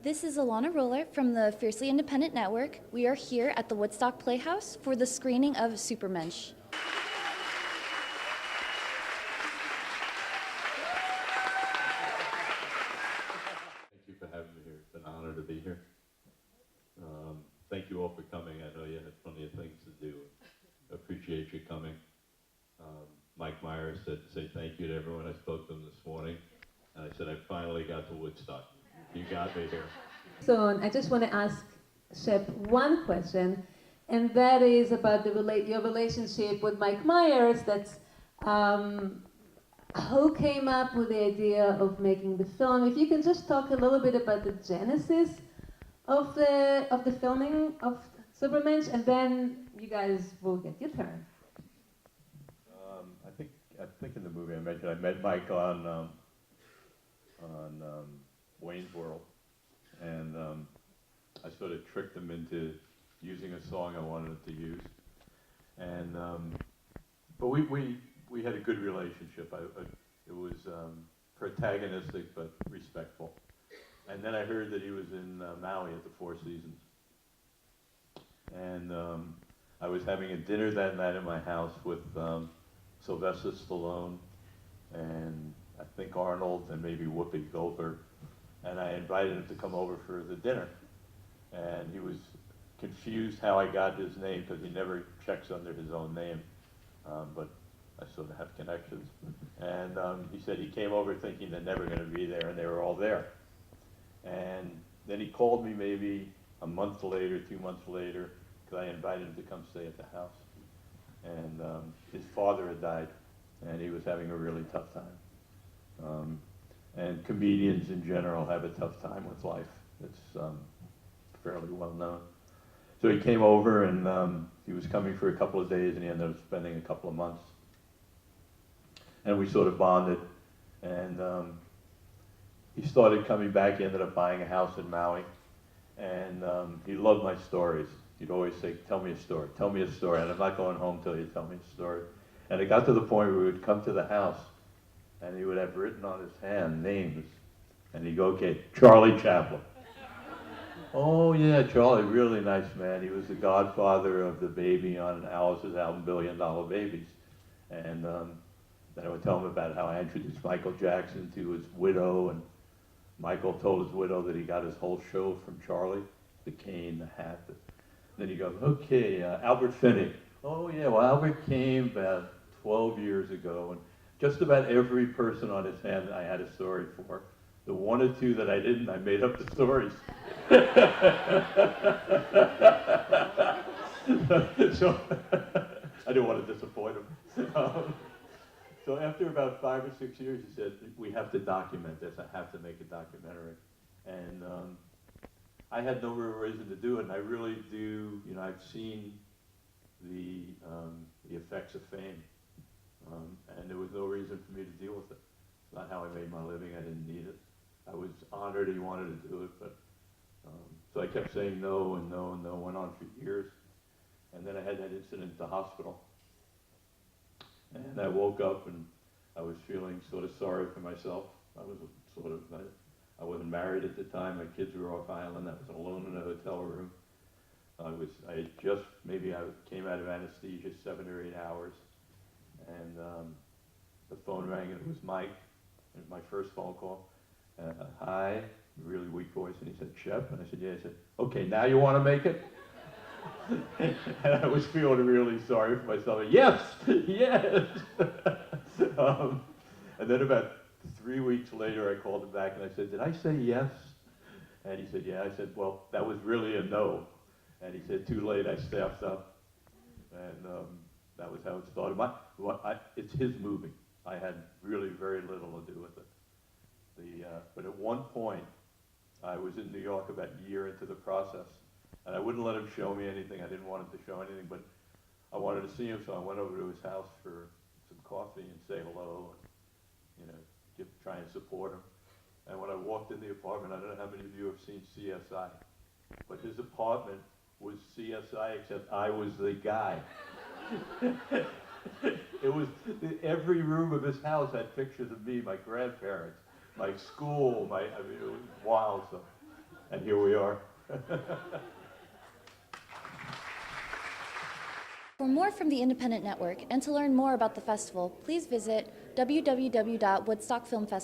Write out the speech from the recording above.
This is Alana Roller from the Fiercely Independent Network. We are here at the Woodstock Playhouse for the screening of Supermensch. Thank you for having me here. It's an honor to be here. Thank you all for coming. I know you had plenty of things to do. Appreciate you coming. Mike Myers said to say thank you to everyone. I spoke to him this morning, and I said I finally got to Woodstock. You got me here. So I just want to ask Shep one question, and that is about your relationship with Mike Myers. That's who came up with the idea of making the film. If you can just talk a little bit about the genesis of the filming of Supermensch, and then you guys will get your turn. I think in the movie I mentioned I met Mike on Wayne's World, and I sort of tricked him into using a song I wanted to use, and but we had a good relationship. It was protagonistic but respectful. And then I heard that he was in Maui at the Four Seasons, and I was having a dinner that night at my house with Sylvester Stallone and I think Arnold and maybe Whoopi Goldberg, and I invited him to come over for the dinner, and he was confused how I got his name because he never checks under his own name, but I sort of have connections, and he said he came over thinking they're never going to be there, and they were all there, and then he called me maybe a month later, 2 months later, because I invited him to come stay at the house, and his father had died, and he was having a really tough time. And comedians in general have a tough time with life. It's fairly well known. So he came over, and he was coming for a couple of days, and he ended up spending a couple of months. And we sort of bonded, and he started coming back. He ended up buying a house in Maui, and he loved my stories. He'd always say, tell me a story, and I'm not going home till you tell me a story. And it got to the point where we would come to the house, and he would have written on his hand names, and he'd go, okay, Charlie Chaplin. Oh yeah, Charlie, really nice man. He was the godfather of the baby on Alice's album, $1 Billion Babies. And then I would tell him about how I introduced Michael Jackson to his widow, and Michael told his widow that he got his whole show from Charlie, the cane, the hat. Then he goes, okay, Albert Finney. Oh yeah, well Albert came about 12 years ago, and just about every person on his hand I had a story for. The one or two that I didn't, I made up the stories. So I didn't want to disappoint him. So after about 5 or 6 years, he said, we have to document this. I have to make a documentary. And I had no real reason to do it, and I really do, I've seen the effects of fame. And there was no reason for me to deal with it. It's not how I made my living. I didn't need it. I was honored he wanted to do it, but so I kept saying no and no and no. Went on for years, and then I had that incident at the hospital, and I woke up and I was feeling sort of sorry for myself. I wasn't married at the time. My kids were off island. I was alone in a hotel room. I came out of anesthesia 7 or 8 hours. And the phone rang, and it was Mike. It was my first phone call. Hi, really weak voice, and he said, Shep? And I said, yeah. He said, okay, now you want to make it? And I was feeling really sorry for myself. Yes, yes. And then about 3 weeks later, I called him back, and I said, did I say yes? And he said, yeah. I said, well, that was really a no. And he said, too late, I staffed up. And that was how it started. It's his movie. I had really very little to do with it. But at one point, I was in New York about a year into the process, and I wouldn't let him show me anything. I didn't want him to show anything, but I wanted to see him, so I went over to his house for some coffee and say hello, and try and support him. And when I walked in the apartment, I don't know how many of you have seen CSI, but his apartment was CSI, except I was the guy. It was, every room of his house had pictures of me, my grandparents, my school, it was wild stuff. And here we are. For more from the Independent Network and to learn more about the festival, please visit www.woodstockfilmfestival.com.